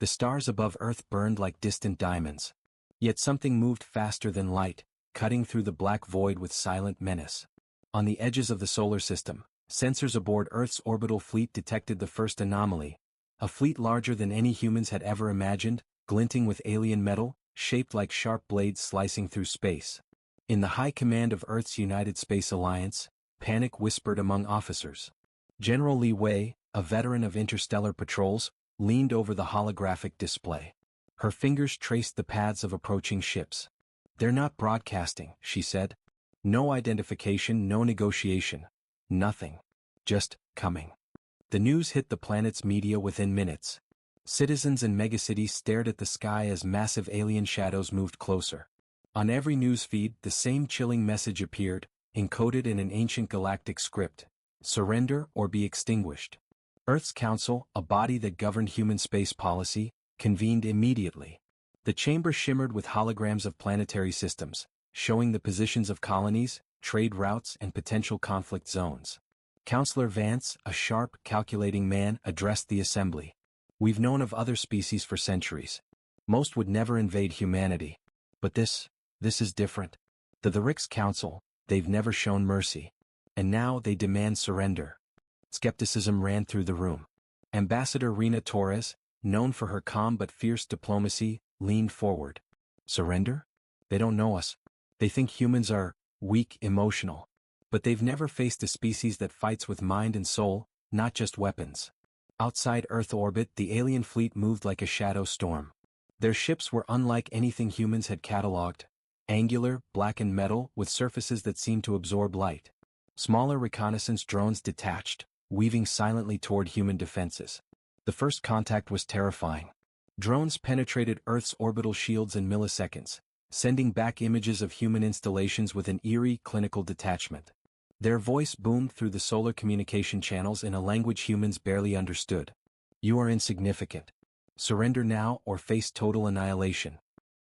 The stars above Earth burned like distant diamonds. Yet something moved faster than light, cutting through the black void with silent menace. On the edges of the solar system, sensors aboard Earth's orbital fleet detected the first anomaly, a fleet larger than any humans had ever imagined, glinting with alien metal, shaped like sharp blades slicing through space. In the high command of Earth's United Space Alliance, panic whispered among officers. General Li Wei, a veteran of interstellar patrols, leaned over the holographic display. Her fingers traced the paths of approaching ships. "They're not broadcasting," she said. "No identification, no negotiation. Nothing. Just coming." The news hit the planet's media within minutes. Citizens and megacities stared at the sky as massive alien shadows moved closer. On every news feed, the same chilling message appeared, encoded in an ancient galactic script: surrender or be extinguished. Earth's Council, a body that governed human space policy, convened immediately. The chamber shimmered with holograms of planetary systems, showing the positions of colonies, trade routes, and potential conflict zones. Counselor Vance, a sharp, calculating man, addressed the assembly. "We've known of other species for centuries. Most would never invade humanity. But this is different. The Rix Council, they've never shown mercy. And now they demand surrender." Skepticism ran through the room. Ambassador Rina Torres, known for her calm but fierce diplomacy, leaned forward. "Surrender? They don't know us. They think humans are weak, emotional. But they've never faced a species that fights with mind and soul, not just weapons." Outside Earth orbit, the alien fleet moved like a shadow storm. Their ships were unlike anything humans had catalogued: angular, blackened metal with surfaces that seemed to absorb light. Smaller reconnaissance drones detached, weaving silently toward human defenses. The first contact was terrifying. Drones penetrated Earth's orbital shields in milliseconds, sending back images of human installations with an eerie, clinical detachment. Their voice boomed through the solar communication channels in a language humans barely understood. "You are insignificant. Surrender now or face total annihilation."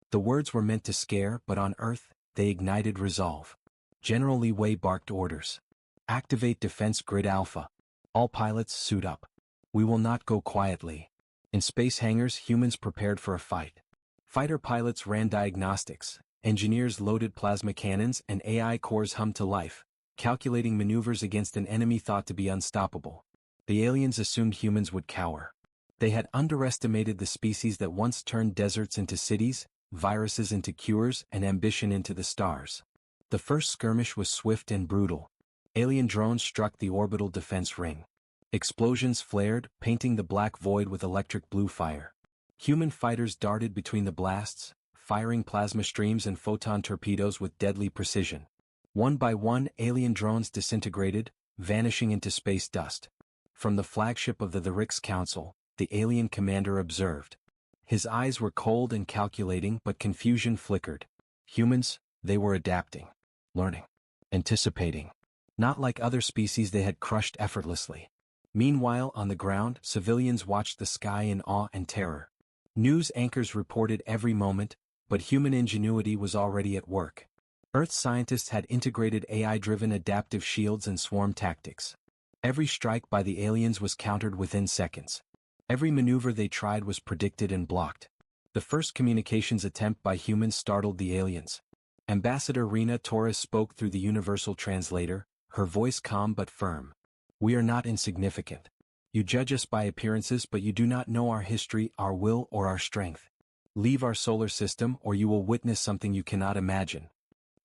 The words were meant to scare, but on Earth, they ignited resolve. General Li Wei barked orders. "Activate Defense Grid Alpha. All pilots suit up. We will not go quietly." In space hangars, humans prepared for a fight. Fighter pilots ran diagnostics, engineers loaded plasma cannons, and AI cores hummed to life, calculating maneuvers against an enemy thought to be unstoppable. The aliens assumed humans would cower. They had underestimated the species that once turned deserts into cities, viruses into cures, and ambition into the stars. The first skirmish was swift and brutal. Alien drones struck the orbital defense ring. Explosions flared, painting the black void with electric blue fire. Human fighters darted between the blasts, firing plasma streams and photon torpedoes with deadly precision. One by one, alien drones disintegrated, vanishing into space dust. From the flagship of the Rix Council, the alien commander observed. His eyes were cold and calculating, but confusion flickered. Humans, they were adapting, learning, anticipating. Not like other species they had crushed effortlessly. Meanwhile, on the ground, civilians watched the sky in awe and terror. News anchors reported every moment, but human ingenuity was already at work. Earth scientists had integrated AI-driven adaptive shields and swarm tactics. Every strike by the aliens was countered within seconds. Every maneuver they tried was predicted and blocked. The first communications attempt by humans startled the aliens. Ambassador Rina Torres spoke through the universal translator, her voice calm but firm. "We are not insignificant. You judge us by appearances, but you do not know our history, our will, or our strength. Leave our solar system or you will witness something you cannot imagine."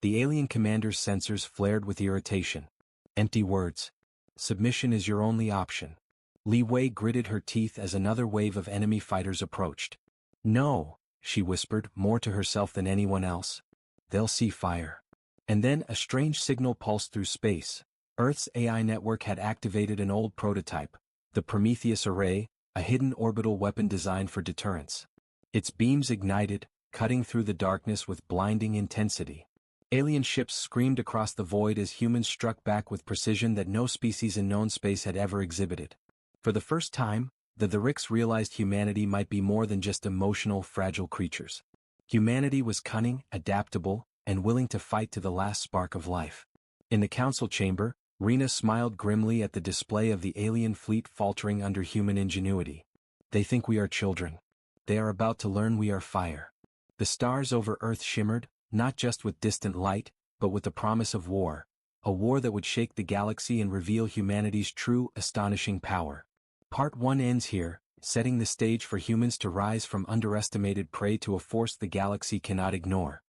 The alien commander's sensors flared with irritation. Empty words. "Submission is your only option." Li Wei gritted her teeth as another wave of enemy fighters approached. "No," she whispered, more to herself than anyone else. "They'll see fire." And then a strange signal pulsed through space. Earth's AI network had activated an old prototype, the Prometheus Array, a hidden orbital weapon designed for deterrence. Its beams ignited, cutting through the darkness with blinding intensity. Alien ships screamed across the void as humans struck back with precision that no species in known space had ever exhibited. For the first time, the Rix realized humanity might be more than just emotional, fragile creatures. Humanity was cunning, adaptable, and willing to fight to the last spark of life. In the council chamber, Rina smiled grimly at the display of the alien fleet faltering under human ingenuity. "They think we are children. they are about to learn we are fire. The stars over Earth shimmered, not just with distant light, but with the promise of war. A war that would shake the galaxy and reveal humanity's true, astonishing power. Part 1 ends here, setting the stage for humans to rise from underestimated prey to a force the galaxy cannot ignore.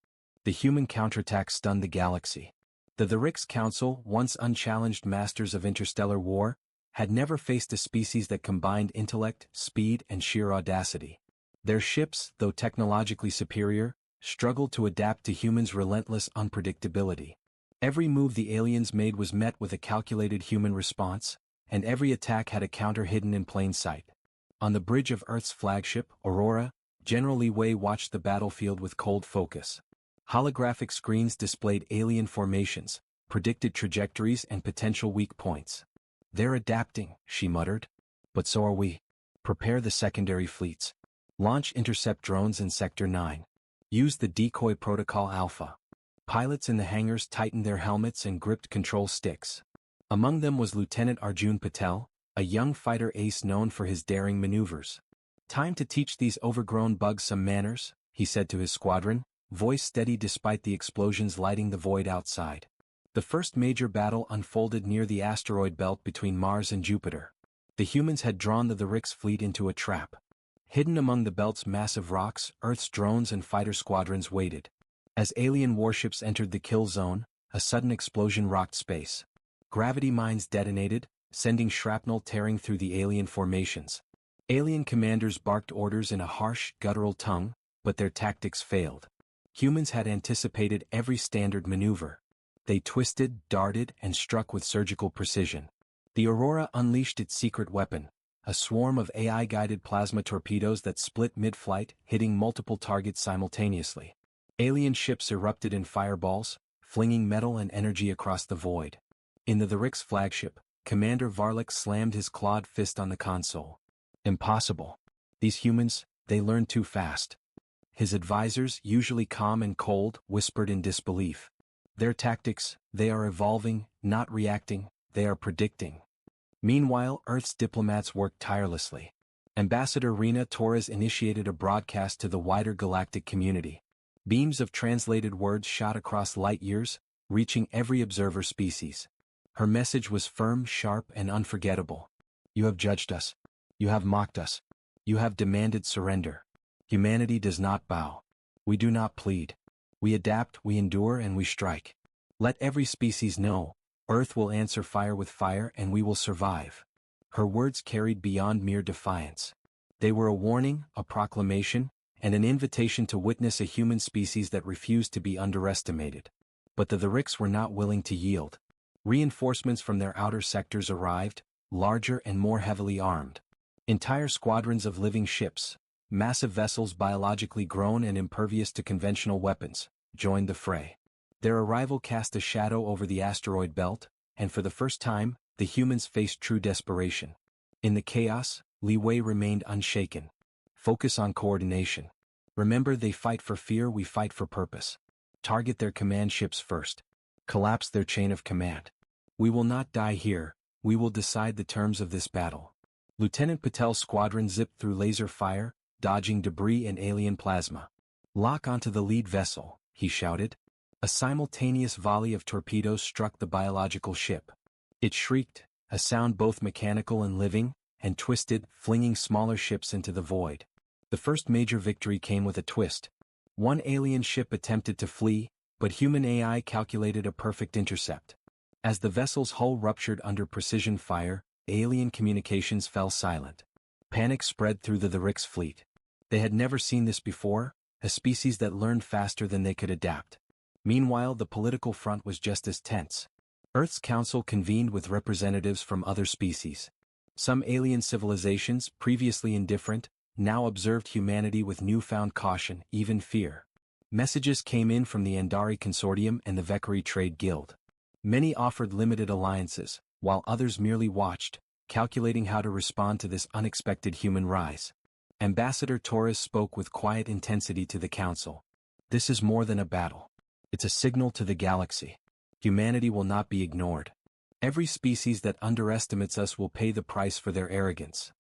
The human counterattack stunned the galaxy. The Rix Council, once unchallenged masters of interstellar war, had never faced a species that combined intellect, speed, and sheer audacity. Their ships, though technologically superior, struggled to adapt to humans' relentless unpredictability. Every move the aliens made was met with a calculated human response, and every attack had a counter hidden in plain sight. On the bridge of Earth's flagship, Aurora, General Li Wei watched the battlefield with cold focus. Holographic screens displayed alien formations, predicted trajectories and potential weak points. "They're adapting," she muttered. "But so are we. Prepare the secondary fleets. Launch intercept drones in Sector 9. Use the decoy protocol Alpha." Pilots in the hangars tightened their helmets and gripped control sticks. Among them was Lieutenant Arjun Patel, a young fighter ace known for his daring maneuvers. "Time to teach these overgrown bugs some manners," he said to his squadron, voice steady despite the explosions lighting the void outside. The first major battle unfolded near the asteroid belt between Mars and Jupiter. The humans had drawn the Rix fleet into a trap. Hidden among the belt's massive rocks, Earth's drones and fighter squadrons waited. As alien warships entered the kill zone, a sudden explosion rocked space. Gravity mines detonated, sending shrapnel tearing through the alien formations. Alien commanders barked orders in a harsh, guttural tongue, but their tactics failed. Humans had anticipated every standard maneuver. They twisted, darted, and struck with surgical precision. The Aurora unleashed its secret weapon, a swarm of AI-guided plasma torpedoes that split mid-flight, hitting multiple targets simultaneously. Alien ships erupted in fireballs, flinging metal and energy across the void. In the Rix flagship, Commander Varlik slammed his clawed fist on the console. "Impossible. These humans, they learn too fast." His advisors, usually calm and cold, whispered in disbelief. "Their tactics, they are evolving, not reacting, they are predicting." Meanwhile, Earth's diplomats worked tirelessly. Ambassador Rena Torres initiated a broadcast to the wider galactic community. Beams of translated words shot across light years, reaching every observer species. Her message was firm, sharp, and unforgettable. "You have judged us. You have mocked us. You have demanded surrender. Humanity does not bow. We do not plead. We adapt, we endure, and we strike. Let every species know, Earth will answer fire with fire and we will survive." Her words carried beyond mere defiance. They were a warning, a proclamation, and an invitation to witness a human species that refused to be underestimated. But the Rix were not willing to yield. Reinforcements from their outer sectors arrived, larger and more heavily armed. Entire squadrons of living ships, massive vessels biologically grown and impervious to conventional weapons, joined the fray. Their arrival cast a shadow over the asteroid belt, and for the first time, the humans faced true desperation. In the chaos, Li Wei remained unshaken. "Focus on coordination. Remember, they fight for fear, we fight for purpose. Target their command ships first. Collapse their chain of command. We will not die here, we will decide the terms of this battle." Lieutenant Patel's squadron zipped through laser fire, dodging debris and alien plasma. "Lock onto the lead vessel," he shouted. A simultaneous volley of torpedoes struck the biological ship. It shrieked, a sound both mechanical and living, and twisted, flinging smaller ships into the void. The first major victory came with a twist. One alien ship attempted to flee, but human AI calculated a perfect intercept. As the vessel's hull ruptured under precision fire, alien communications fell silent. Panic spread through the Rix fleet. They had never seen this before, a species that learned faster than they could adapt. Meanwhile, the political front was just as tense. Earth's council convened with representatives from other species. Some alien civilizations, previously indifferent, now observed humanity with newfound caution, even fear. Messages came in from the Andari Consortium and the Vekari Trade Guild. Many offered limited alliances, while others merely watched, calculating how to respond to this unexpected human rise. Ambassador Torres spoke with quiet intensity to the council. "This is more than a battle. It's a signal to the galaxy. Humanity will not be ignored. Every species that underestimates us will pay the price for their arrogance.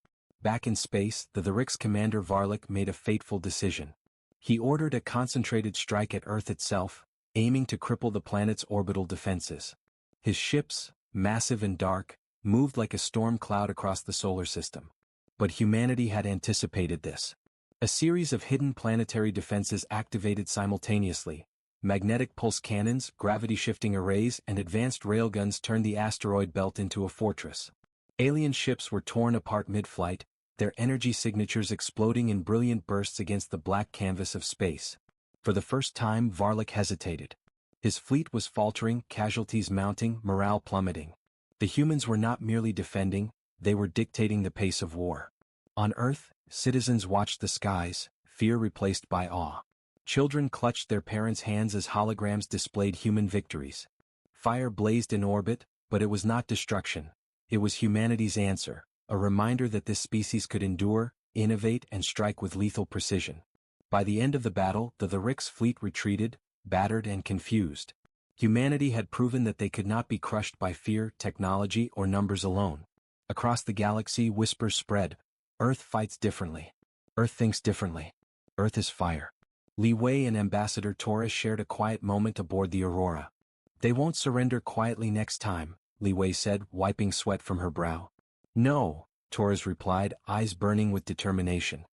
Back in space, the Rick's commander Varlik made a fateful decision. He ordered a concentrated strike at Earth itself, aiming to cripple the planet's orbital defenses. His ships, massive and dark, moved like a storm cloud across the solar system. But humanity had anticipated this. A series of hidden planetary defenses activated simultaneously. Magnetic pulse cannons, gravity-shifting arrays, and advanced railguns turned the asteroid belt into a fortress. Alien ships were torn apart mid-flight, their energy signatures exploding in brilliant bursts against the black canvas of space. For the first time, Varlik hesitated. His fleet was faltering, casualties mounting, morale plummeting. The humans were not merely defending, they were dictating the pace of war. On Earth, citizens watched the skies, fear replaced by awe. Children clutched their parents' hands as holograms displayed human victories. Fire blazed in orbit, but it was not destruction. It was humanity's answer, a reminder that this species could endure, innovate, and strike with lethal precision. By the end of the battle, the Rick's fleet retreated, battered and confused. Humanity had proven that they could not be crushed by fear, technology, or numbers alone. Across the galaxy, whispers spread. Earth fights differently. Earth thinks differently. Earth is fire. Li Wei and Ambassador Torres shared a quiet moment aboard the Aurora. They won't surrender quietly next time, Li Wei said, wiping sweat from her brow. No, Torres replied, eyes burning with determination.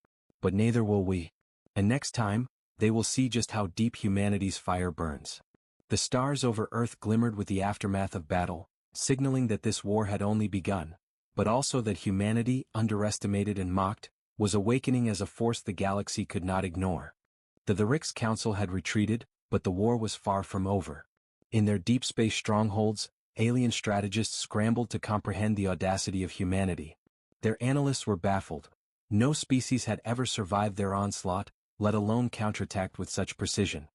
But neither will we. And next time, they will see just how deep humanity's fire burns. The stars over Earth glimmered with the aftermath of battle, signaling that this war had only begun, but also that humanity, underestimated and mocked, was awakening as a force the galaxy could not ignore. The Rick's council had retreated, but the war was far from over. In their deep space strongholds, alien strategists scrambled to comprehend the audacity of humanity. Their analysts were baffled. No species had ever survived their onslaught, let alone counterattacked with such precision.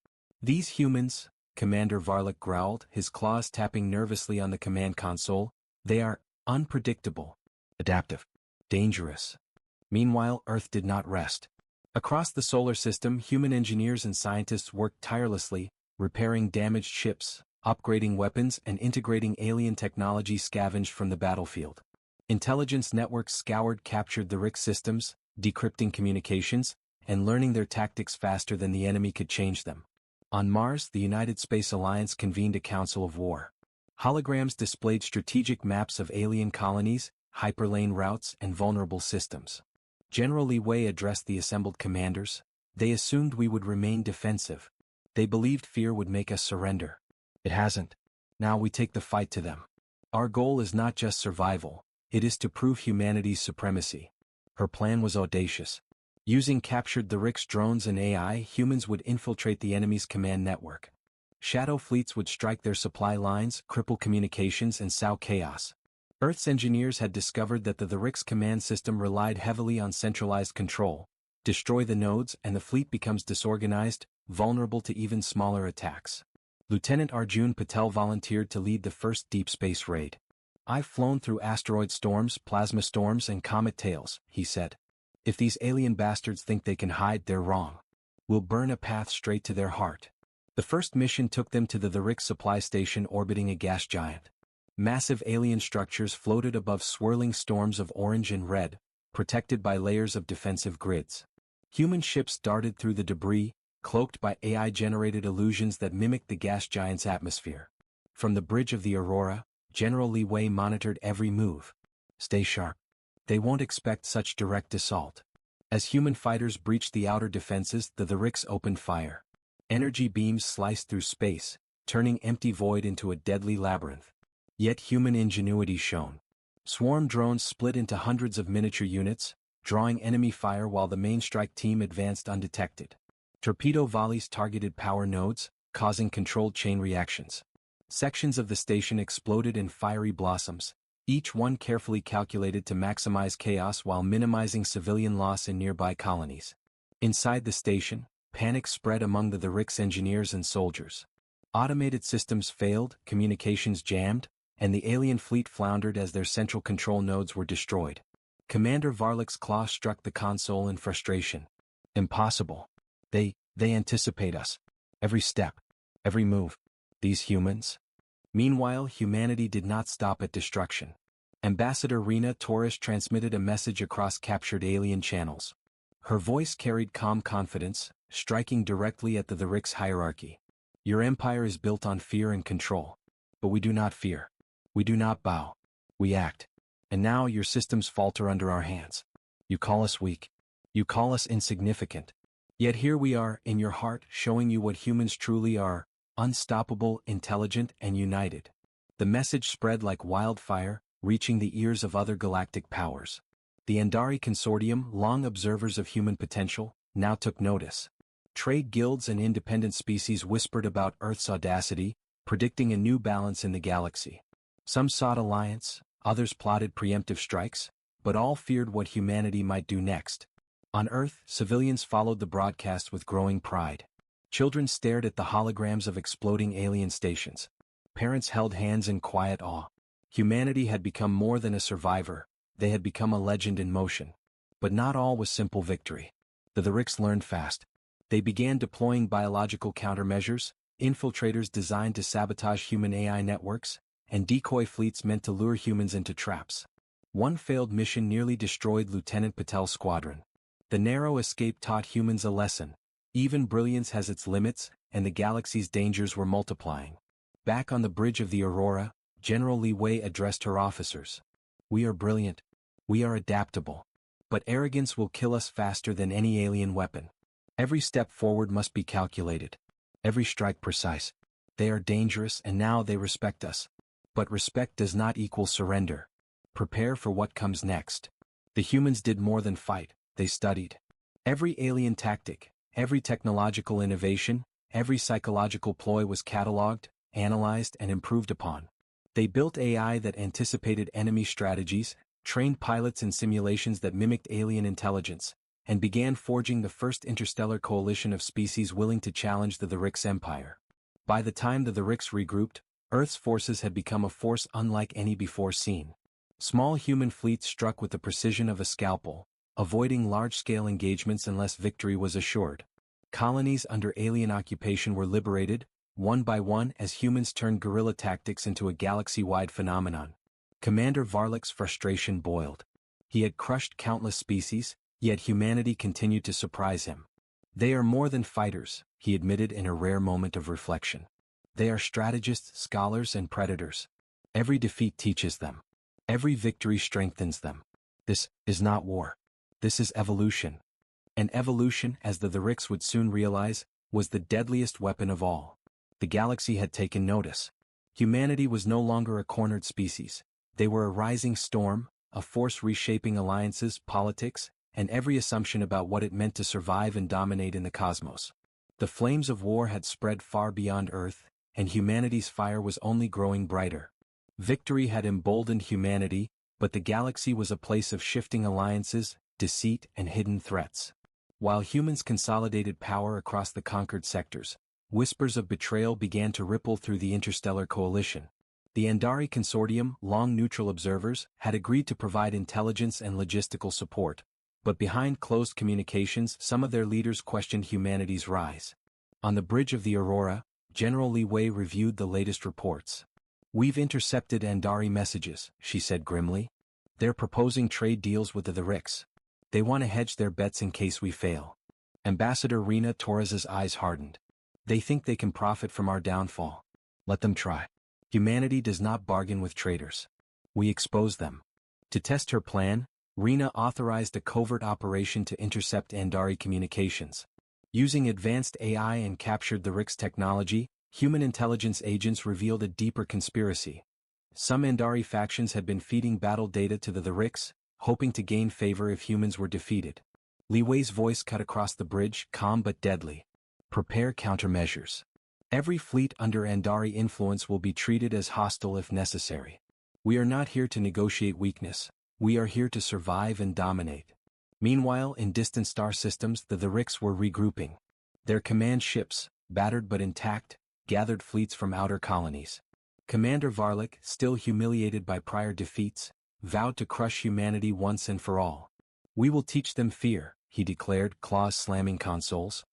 These humans, Commander Varlik growled, his claws tapping nervously on the command console, they are unpredictable, adaptive, dangerous. Meanwhile, Earth did not rest. Across the solar system, human engineers and scientists worked tirelessly, repairing damaged ships, upgrading weapons, and integrating alien technology scavenged from the battlefield. Intelligence networks scoured captured the Rick systems, decrypting communications, and learning their tactics faster than the enemy could change them. On Mars, the United Space Alliance convened a council of war. Holograms displayed strategic maps of alien colonies, hyperlane routes, and vulnerable systems. General Li Wei addressed the assembled commanders. They assumed we would remain defensive. They believed fear would make us surrender. It hasn't. Now we take the fight to them. Our goal is not just survival, it is to prove humanity's supremacy. Her plan was audacious. Using captured the Rick's drones and AI, humans would infiltrate the enemy's command network. Shadow fleets would strike their supply lines, cripple communications, and sow chaos. Earth's engineers had discovered that the Rick's command system relied heavily on centralized control. Destroy the nodes and the fleet becomes disorganized, vulnerable to even smaller attacks. Lieutenant Arjun Patel volunteered to lead the first deep space raid. I've flown through asteroid storms, plasma storms, and comet tails, he said. If these alien bastards think they can hide, they're wrong. We'll burn a path straight to their heart. The first mission took them to the Rick supply station orbiting a gas giant. Massive alien structures floated above swirling storms of orange and red, protected by layers of defensive grids. Human ships darted through the debris, cloaked by AI-generated illusions that mimicked the gas giant's atmosphere. From the bridge of the Aurora, General Li Wei monitored every move. Stay sharp. They won't expect such direct assault. As human fighters breached the outer defenses, the Ricks opened fire. Energy beams sliced through space, turning empty void into a deadly labyrinth. Yet human ingenuity shone. Swarm drones split into hundreds of miniature units, drawing enemy fire while the main strike team advanced undetected. Torpedo volleys targeted power nodes, causing controlled chain reactions. Sections of the station exploded in fiery blossoms, each one carefully calculated to maximize chaos while minimizing civilian loss in nearby colonies. Inside the station, panic spread among the Rick's engineers and soldiers. Automated systems failed, communications jammed, and the alien fleet floundered as their central control nodes were destroyed. Commander Varlik's claw struck the console in frustration. Impossible. They anticipate us. Every step. Every move. These humans. Meanwhile, humanity did not stop at destruction. Ambassador Rena Torres transmitted a message across captured alien channels. Her voice carried calm confidence, striking directly at the Rick's hierarchy. Your empire is built on fear and control. But we do not fear. We do not bow. We act. And now your systems falter under our hands. You call us weak. You call us insignificant. Yet here we are, in your heart, showing you what humans truly are: unstoppable, intelligent, and united. The message spread like wildfire, reaching the ears of other galactic powers. The Andari Consortium, long observers of human potential, now took notice. Trade guilds and independent species whispered about Earth's audacity, predicting a new balance in the galaxy. Some sought alliance, others plotted preemptive strikes, but all feared what humanity might do next. On Earth, civilians followed the broadcast with growing pride. Children stared at the holograms of exploding alien stations. Parents held hands in quiet awe. Humanity had become more than a survivor, they had become a legend in motion. But not all was simple victory. The Ricks learned fast. They began deploying biological countermeasures, infiltrators designed to sabotage human AI networks, and decoy fleets meant to lure humans into traps. One failed mission nearly destroyed Lieutenant Patel's squadron. The narrow escape taught humans a lesson. Even brilliance has its limits, and the galaxy's dangers were multiplying. Back on the bridge of the Aurora, General Li Wei addressed her officers. We are brilliant. We are adaptable. But arrogance will kill us faster than any alien weapon. Every step forward must be calculated. Every strike precise. They are dangerous and now they respect us. But respect does not equal surrender. Prepare for what comes next. The humans did more than fight, they studied. Every alien tactic, every technological innovation, every psychological ploy was catalogued, analyzed, and improved upon. They built AI that anticipated enemy strategies, trained pilots in simulations that mimicked alien intelligence, and began forging the first interstellar coalition of species willing to challenge the Ricks empire. By the time the Ricks regrouped, Earth's forces had become a force unlike any before seen. Small human fleets struck with the precision of a scalpel, avoiding large-scale engagements unless victory was assured. Colonies under alien occupation were liberated, one by one, as humans turned guerrilla tactics into a galaxy-wide phenomenon. Commander Varlik's frustration boiled. He had crushed countless species, yet humanity continued to surprise him. They are more than fighters, he admitted in a rare moment of reflection. They are strategists, scholars, and predators. Every defeat teaches them. Every victory strengthens them. This is not war. This is evolution. And evolution, as the Ricks would soon realize, was the deadliest weapon of all. The galaxy had taken notice. Humanity was no longer a cornered species. They were a rising storm, a force reshaping alliances, politics, and every assumption about what it meant to survive and dominate in the cosmos. The flames of war had spread far beyond Earth, and humanity's fire was only growing brighter. Victory had emboldened humanity, but the galaxy was a place of shifting alliances, deceit, and hidden threats. While humans consolidated power across the conquered sectors, whispers of betrayal began to ripple through the interstellar coalition. The Andari Consortium, long neutral observers, had agreed to provide intelligence and logistical support, but behind closed communications some of their leaders questioned humanity's rise. On the bridge of the Aurora, General Li Wei reviewed the latest reports. We've intercepted Andari messages, she said grimly. They're proposing trade deals with the Ricks. They want to hedge their bets in case we fail. Ambassador Rena Torres's eyes hardened. They think they can profit from our downfall. Let them try. Humanity does not bargain with traitors. We expose them. To test her plan, Rena authorized a covert operation to intercept Andari communications. Using advanced AI and captured the Ricks technology, human intelligence agents revealed a deeper conspiracy. Some Andari factions had been feeding battle data to the Ricks, hoping to gain favor if humans were defeated. Li Wei's voice cut across the bridge, calm but deadly. Prepare countermeasures. Every fleet under Andari influence will be treated as hostile if necessary. We are not here to negotiate weakness. We are here to survive and dominate. Meanwhile, in distant star systems, the Ricks were regrouping. Their command ships, battered but intact, gathered fleets from outer colonies. Commander Varlik, still humiliated by prior defeats, vowed to crush humanity once and for all. We will teach them fear, he declared, claws slamming consoles.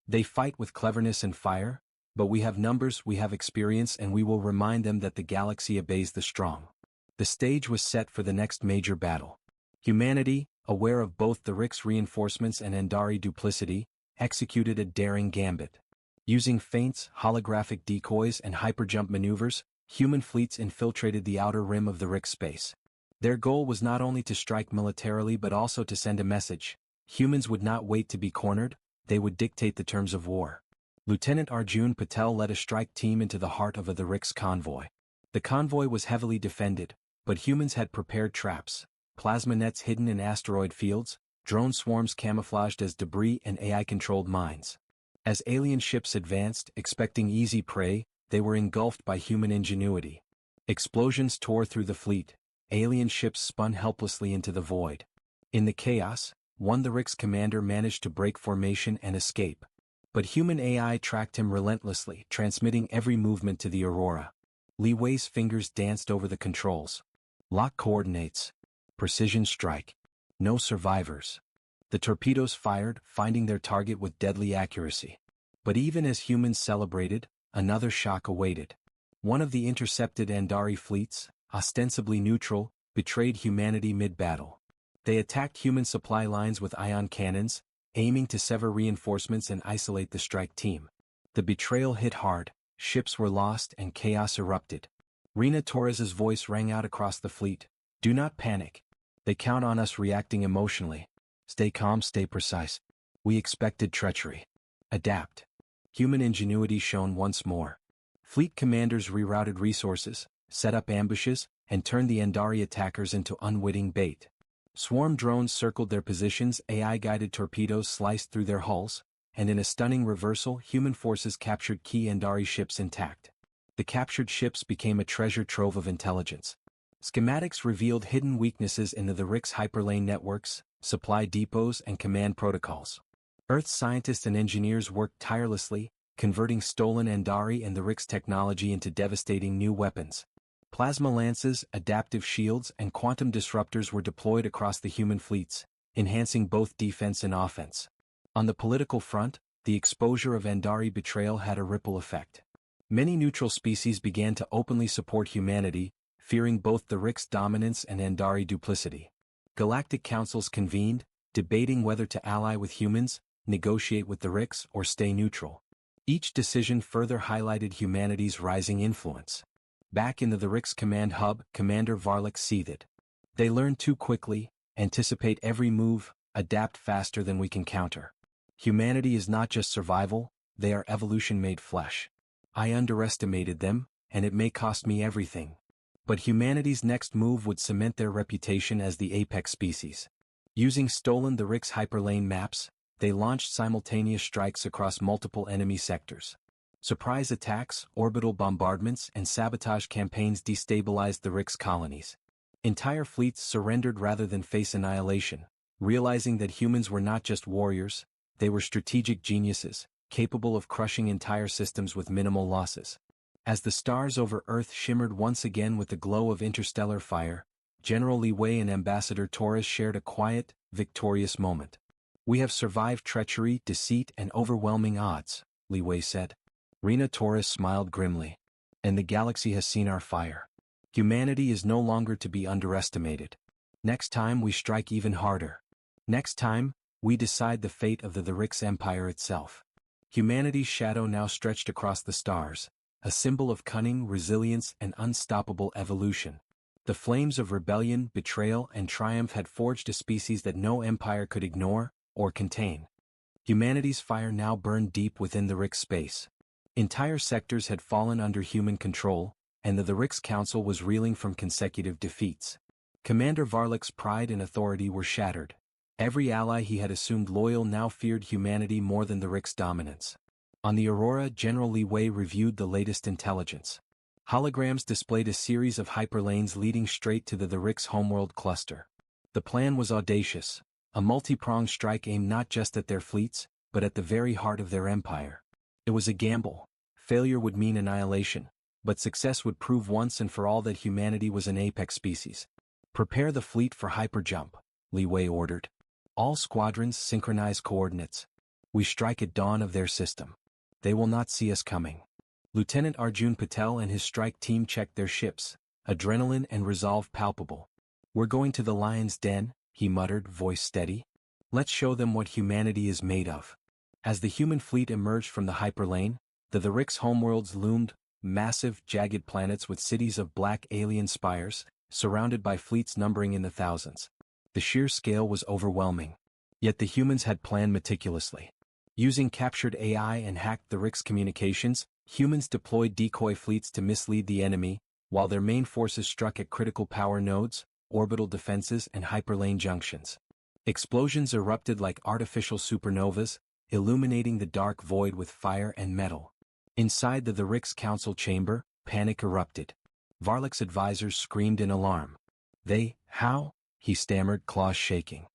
They fight with cleverness and fire, but we have numbers, we have experience, and we will remind them that the galaxy obeys the strong. The stage was set for the next major battle. Humanity, aware of both the Rick's reinforcements and Andari duplicity, executed a daring gambit. Using feints, holographic decoys, and hyperjump maneuvers, human fleets infiltrated the outer rim of the Rick space. Their goal was not only to strike militarily but also to send a message. Humans would not wait to be cornered, they would dictate the terms of war. Lieutenant Arjun Patel led a strike team into the heart of the Rick's convoy. The convoy was heavily defended, but humans had prepared traps, plasma nets hidden in asteroid fields, drone swarms camouflaged as debris, and AI-controlled mines. As alien ships advanced, expecting easy prey, they were engulfed by human ingenuity. Explosions tore through the fleet, alien ships spun helplessly into the void. In the chaos, the Rick's commander managed to break formation and escape. But human AI tracked him relentlessly, transmitting every movement to the Aurora. Li Wei's fingers danced over the controls. Lock coordinates. Precision strike. No survivors. The torpedoes fired, finding their target with deadly accuracy. But even as humans celebrated, another shock awaited. One of the intercepted Andari fleets, ostensibly neutral, betrayed humanity mid-battle. They attacked human supply lines with ion cannons, aiming to sever reinforcements and isolate the strike team. The betrayal hit hard, ships were lost and chaos erupted. Rena Torres's voice rang out across the fleet. "Do not panic. They count on us reacting emotionally. Stay calm, stay precise. We expected treachery. Adapt." Human ingenuity shone once more. Fleet commanders rerouted resources, set up ambushes, and turned the Andari attackers into unwitting bait. Swarm drones circled their positions, AI-guided torpedoes sliced through their hulls, and in a stunning reversal, human forces captured key Andari ships intact. The captured ships became a treasure trove of intelligence. Schematics revealed hidden weaknesses in the Rick's hyperlane networks, supply depots, and command protocols. Earth's scientists and engineers worked tirelessly, converting stolen Andari and the Rick's technology into devastating new weapons. Plasma lances, adaptive shields, and quantum disruptors were deployed across the human fleets, enhancing both defense and offense. On the political front, the exposure of Andari betrayal had a ripple effect. Many neutral species began to openly support humanity, fearing both the Rick's dominance and Andari duplicity. Galactic councils convened, debating whether to ally with humans, negotiate with the Ricks, or stay neutral. Each decision further highlighted humanity's rising influence. Back in the Rick's command hub, Commander Varlik seethed. "They learn too quickly, anticipate every move, adapt faster than we can counter. Humanity is not just survival, they are evolution made flesh. I underestimated them, and it may cost me everything." But humanity's next move would cement their reputation as the apex species. Using the Rick's hyperlane maps, they launched simultaneous strikes across multiple enemy sectors. Surprise attacks, orbital bombardments, and sabotage campaigns destabilized the Rick's colonies. Entire fleets surrendered rather than face annihilation, realizing that humans were not just warriors, they were strategic geniuses, capable of crushing entire systems with minimal losses. As the stars over Earth shimmered once again with the glow of interstellar fire, General Li Wei and Ambassador Torres shared a quiet, victorious moment. "We have survived treachery, deceit, and overwhelming odds," Li Wei said. Rena Torres smiled grimly. "And the galaxy has seen our fire. Humanity is no longer to be underestimated. Next time we strike even harder. Next time, we decide the fate of the Rick's empire itself." Humanity's shadow now stretched across the stars, a symbol of cunning, resilience, and unstoppable evolution. The flames of rebellion, betrayal, and triumph had forged a species that no empire could ignore or contain. Humanity's fire now burned deep within the Rick's space. Entire sectors had fallen under human control, and the Rick's council was reeling from consecutive defeats. Commander Varlik's pride and authority were shattered. Every ally he had assumed loyal now feared humanity more than the Rick's dominance. On the Aurora, General Li Wei reviewed the latest intelligence. Holograms displayed a series of hyperlanes leading straight to the Rick's homeworld cluster. The plan was audacious, a multi-pronged strike aimed not just at their fleets, but at the very heart of their empire. It was a gamble. Failure would mean annihilation, but success would prove once and for all that humanity was an apex species. "Prepare the fleet for hyperjump," Li Wei ordered. "All squadrons synchronize coordinates. We strike at dawn of their system. They will not see us coming." Lieutenant Arjun Patel and his strike team checked their ships, adrenaline and resolve palpable. "We're going to the lion's den," he muttered, voice steady. "Let's show them what humanity is made of." As the human fleet emerged from the hyperlane, the Rick's homeworlds loomed, massive, jagged planets with cities of black alien spires, surrounded by fleets numbering in the thousands. The sheer scale was overwhelming. Yet the humans had planned meticulously. Using captured AI and hacked the Rick's communications, humans deployed decoy fleets to mislead the enemy, while their main forces struck at critical power nodes, orbital defenses and hyperlane junctions. Explosions erupted like artificial supernovas, illuminating the dark void with fire and metal. Inside the Rick's council chamber, panic erupted. Varlok's advisors screamed in alarm. How? He stammered, claws shaking.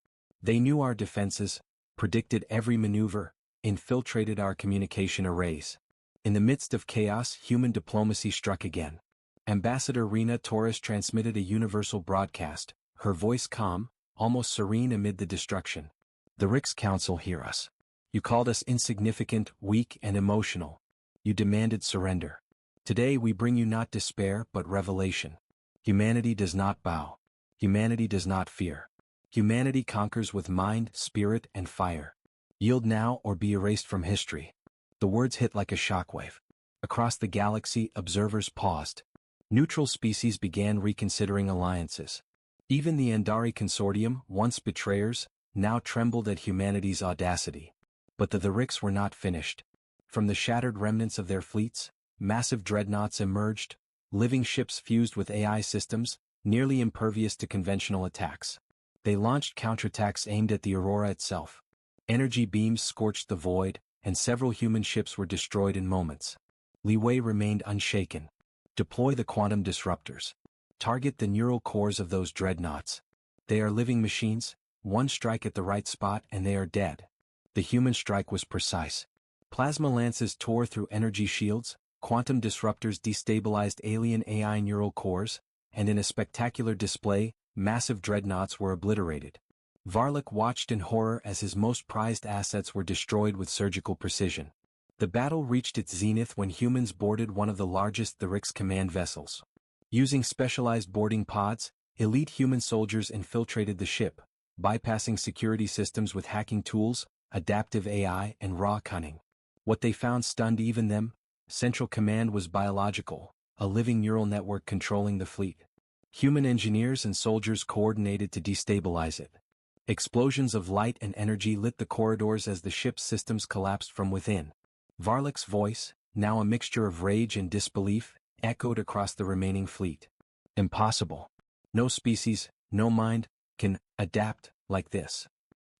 "They knew our defenses, predicted every maneuver, infiltrated our communication arrays." In the midst of chaos, human diplomacy struck again. Ambassador Rena Torres transmitted a universal broadcast, her voice calm, almost serene amid the destruction. "The Rick's Council hear us. You called us insignificant, weak, and emotional. You demanded surrender. Today we bring you not despair but revelation. Humanity does not bow. Humanity does not fear. Humanity conquers with mind, spirit, and fire. Yield now or be erased from history." The words hit like a shockwave. Across the galaxy, observers paused. Neutral species began reconsidering alliances. Even the Andari Consortium, once betrayers, now trembled at humanity's audacity. But the Ricks were not finished. From the shattered remnants of their fleets, massive dreadnoughts emerged, living ships fused with AI systems, nearly impervious to conventional attacks. They launched counterattacks aimed at the Aurora itself. Energy beams scorched the void, and several human ships were destroyed in moments. Li Wei remained unshaken. "Deploy the quantum disruptors. Target the neural cores of those dreadnoughts. They are living machines, one strike at the right spot and they are dead." The human strike was precise. Plasma lances tore through energy shields, quantum disruptors destabilized alien AI neural cores, and in a spectacular display, massive dreadnoughts were obliterated. Varlok watched in horror as his most prized assets were destroyed with surgical precision. The battle reached its zenith when humans boarded one of the largest the Rick's command vessels. Using specialized boarding pods, elite human soldiers infiltrated the ship, bypassing security systems with hacking tools, adaptive AI, and raw cunning. What they found stunned even them. Central command was biological, a living neural network controlling the fleet. Human engineers and soldiers coordinated to destabilize it. Explosions of light and energy lit the corridors as the ship's systems collapsed from within. Varlok's voice, now a mixture of rage and disbelief, echoed across the remaining fleet. "Impossible. No species, no mind, can adapt like this."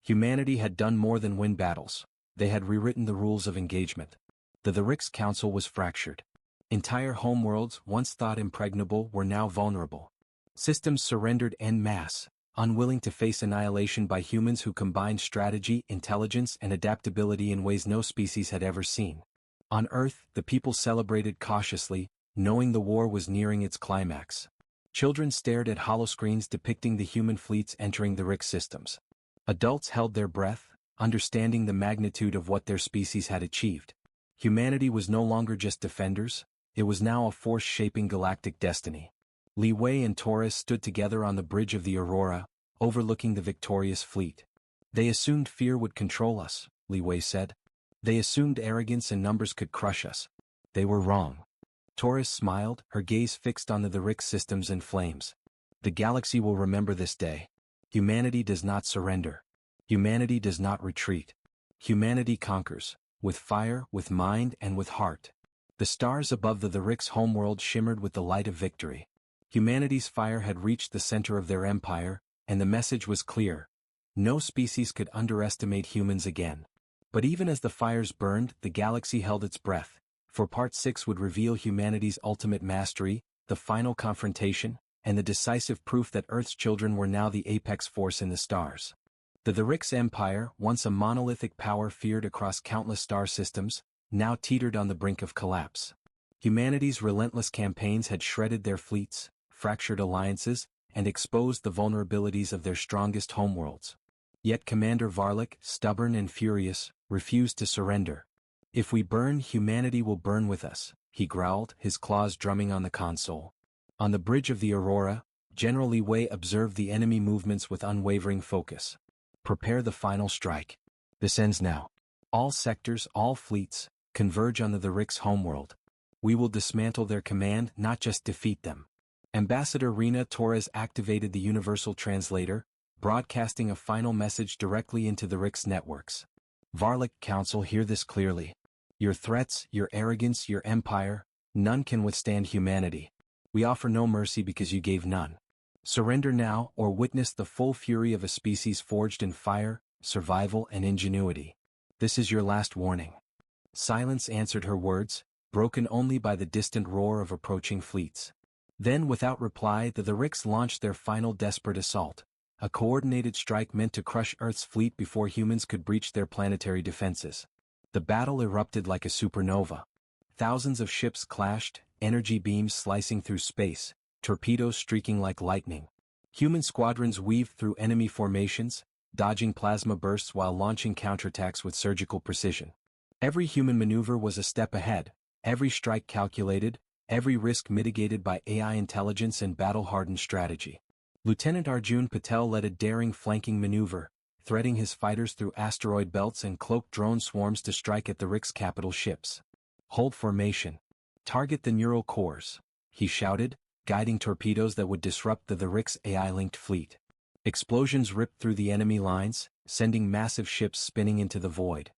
Humanity had done more than win battles. They had rewritten the rules of engagement. The Rick's Council was fractured. Entire homeworlds, once thought impregnable, were now vulnerable. Systems surrendered en masse, unwilling to face annihilation by humans who combined strategy, intelligence, and adaptability in ways no species had ever seen. On Earth, the people celebrated cautiously, knowing the war was nearing its climax. Children stared at holoscreens depicting the human fleets entering the Rick systems. Adults held their breath, understanding the magnitude of what their species had achieved. Humanity was no longer just defenders, it was now a force shaping galactic destiny. Li Wei and Torres stood together on the bridge of the Aurora, overlooking the victorious fleet. "They assumed fear would control us," Li Wei said. "They assumed arrogance and numbers could crush us. They were wrong." Torres smiled, her gaze fixed on the Rick systems in flames. "The galaxy will remember this day. Humanity does not surrender. Humanity does not retreat. Humanity conquers, with fire, with mind, and with heart." The stars above the Rick's homeworld shimmered with the light of victory. Humanity's fire had reached the center of their empire, and the message was clear. No species could underestimate humans again. But even as the fires burned, the galaxy held its breath, for Part 6 would reveal humanity's ultimate mastery, the final confrontation, and the decisive proof that Earth's children were now the apex force in the stars. The Rick's empire, once a monolithic power feared across countless star systems, now teetered on the brink of collapse. Humanity's relentless campaigns had shredded their fleets, fractured alliances, and exposed the vulnerabilities of their strongest homeworlds. Yet Commander Varlok, stubborn and furious, refused to surrender. "If we burn, humanity will burn with us," he growled, his claws drumming on the console. On the bridge of the Aurora, General Li Wei observed the enemy movements with unwavering focus. Prepare the final strike. This ends now. All sectors, all fleets, converge on the Rick's homeworld. We will dismantle their command, not just defeat them. Ambassador Rena Torres activated the Universal Translator, broadcasting a final message directly into the Rick's networks. Varlic Council, hear this clearly. Your threats, your arrogance, your empire, none can withstand humanity. We offer no mercy because you gave none. Surrender now or witness the full fury of a species forged in fire, survival, and ingenuity. This is your last warning. Silence answered her words, broken only by the distant roar of approaching fleets. Then, without reply, the Ricks launched their final desperate assault, a coordinated strike meant to crush Earth's fleet before humans could breach their planetary defenses. The battle erupted like a supernova. Thousands of ships clashed, energy beams slicing through space, torpedoes streaking like lightning. Human squadrons weaved through enemy formations, dodging plasma bursts while launching counterattacks with surgical precision. Every human maneuver was a step ahead, every strike calculated, every risk mitigated by AI intelligence and battle-hardened strategy. Lieutenant Arjun Patel led a daring flanking maneuver, threading his fighters through asteroid belts and cloaked drone swarms to strike at the Rick's capital ships. Hold formation. Target the neural cores, he shouted, guiding torpedoes that would disrupt the Rick's AI-linked fleet. Explosions ripped through the enemy lines, sending massive ships spinning into the void.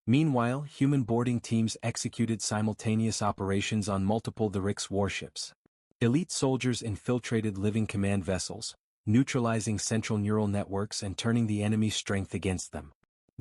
Meanwhile, human boarding teams executed simultaneous operations on multiple the Rick's warships. Elite soldiers infiltrated living command vessels, neutralizing central neural networks and turning the enemy's strength against them.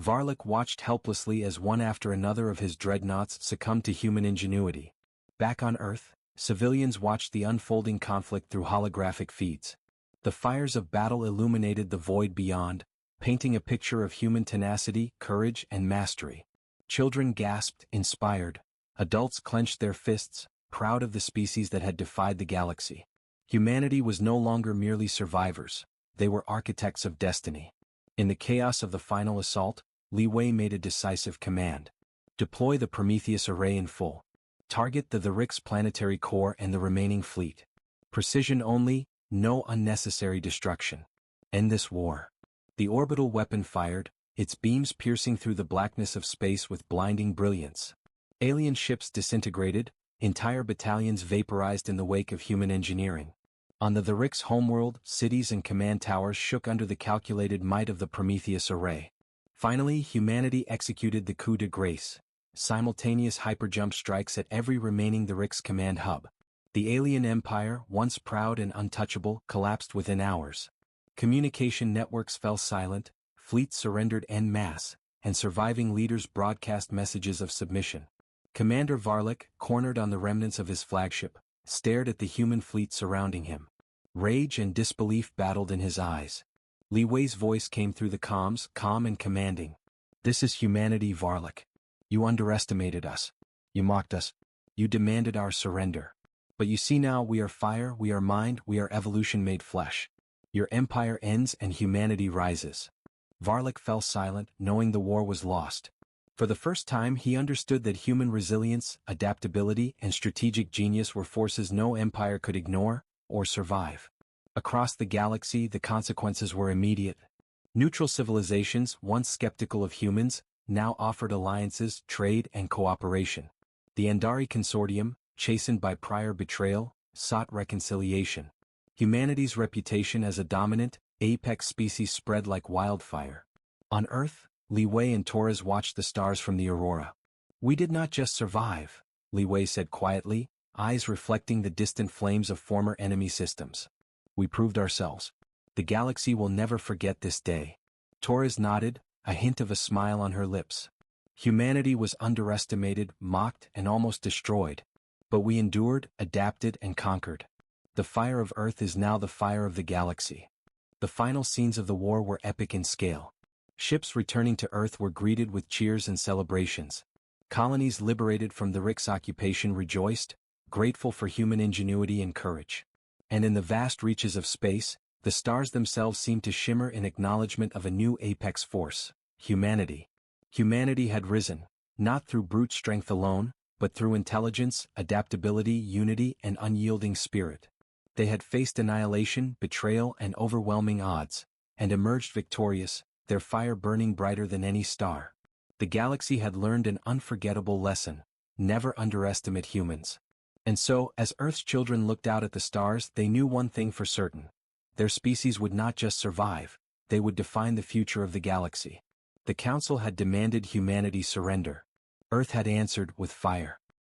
Varlic watched helplessly as one after another of his dreadnoughts succumbed to human ingenuity. Back on Earth, civilians watched the unfolding conflict through holographic feeds. The fires of battle illuminated the void beyond, painting a picture of human tenacity, courage, and mastery. Children gasped, inspired. Adults clenched their fists, proud of the species that had defied the galaxy. Humanity was no longer merely survivors, they were architects of destiny. In the chaos of the final assault, Li Wei made a decisive command. Deploy the Prometheus array in full. Target the Rick's planetary core and the remaining fleet. Precision only, no unnecessary destruction. End this war. The orbital weapon fired, its beams piercing through the blackness of space with blinding brilliance. Alien ships disintegrated, entire battalions vaporized in the wake of human engineering. On the Rick's homeworld, cities and command towers shook under the calculated might of the Prometheus array. Finally, humanity executed the coup de grace. Simultaneous hyperjump strikes at every remaining the Rick's command hub. The alien empire, once proud and untouchable, collapsed within hours. Communication networks fell silent, fleets surrendered en masse, and surviving leaders broadcast messages of submission. Commander Varlic, cornered on the remnants of his flagship, stared at the human fleet surrounding him. Rage and disbelief battled in his eyes. Li Wei's voice came through the comms, calm and commanding. This is humanity, Varlic. You underestimated us. You mocked us. You demanded our surrender. But you see now, we are fire, we are mind, we are evolution made flesh. Your empire ends and humanity rises. Varlic fell silent, knowing the war was lost. For the first time he understood that human resilience, adaptability, and strategic genius were forces no empire could ignore or survive. Across the galaxy the consequences were immediate. Neutral civilizations, once skeptical of humans, now offered alliances, trade, and cooperation. The Andari Consortium, chastened by prior betrayal, sought reconciliation. Humanity's reputation as a dominant, apex species spread like wildfire. On Earth, Li Wei and Torres watched the stars from the Aurora. We did not just survive, Li Wei said quietly, eyes reflecting the distant flames of former enemy systems. We proved ourselves. The galaxy will never forget this day. Torres nodded, a hint of a smile on her lips. Humanity was underestimated, mocked, and almost destroyed. But we endured, adapted, and conquered. The fire of Earth is now the fire of the galaxy. The final scenes of the war were epic in scale. Ships returning to Earth were greeted with cheers and celebrations. Colonies liberated from the Rick's occupation rejoiced, grateful for human ingenuity and courage. And in the vast reaches of space, the stars themselves seemed to shimmer in acknowledgement of a new apex force, humanity. Humanity had risen, not through brute strength alone, but through intelligence, adaptability, unity, and unyielding spirit. They had faced annihilation, betrayal, and overwhelming odds, and emerged victorious, their fire burning brighter than any star. The galaxy had learned an unforgettable lesson: never underestimate humans. And so, as Earth's children looked out at the stars, they knew one thing for certain. Their species would not just survive, they would define the future of the galaxy. The Council had demanded humanity's surrender. Earth had answered with fire.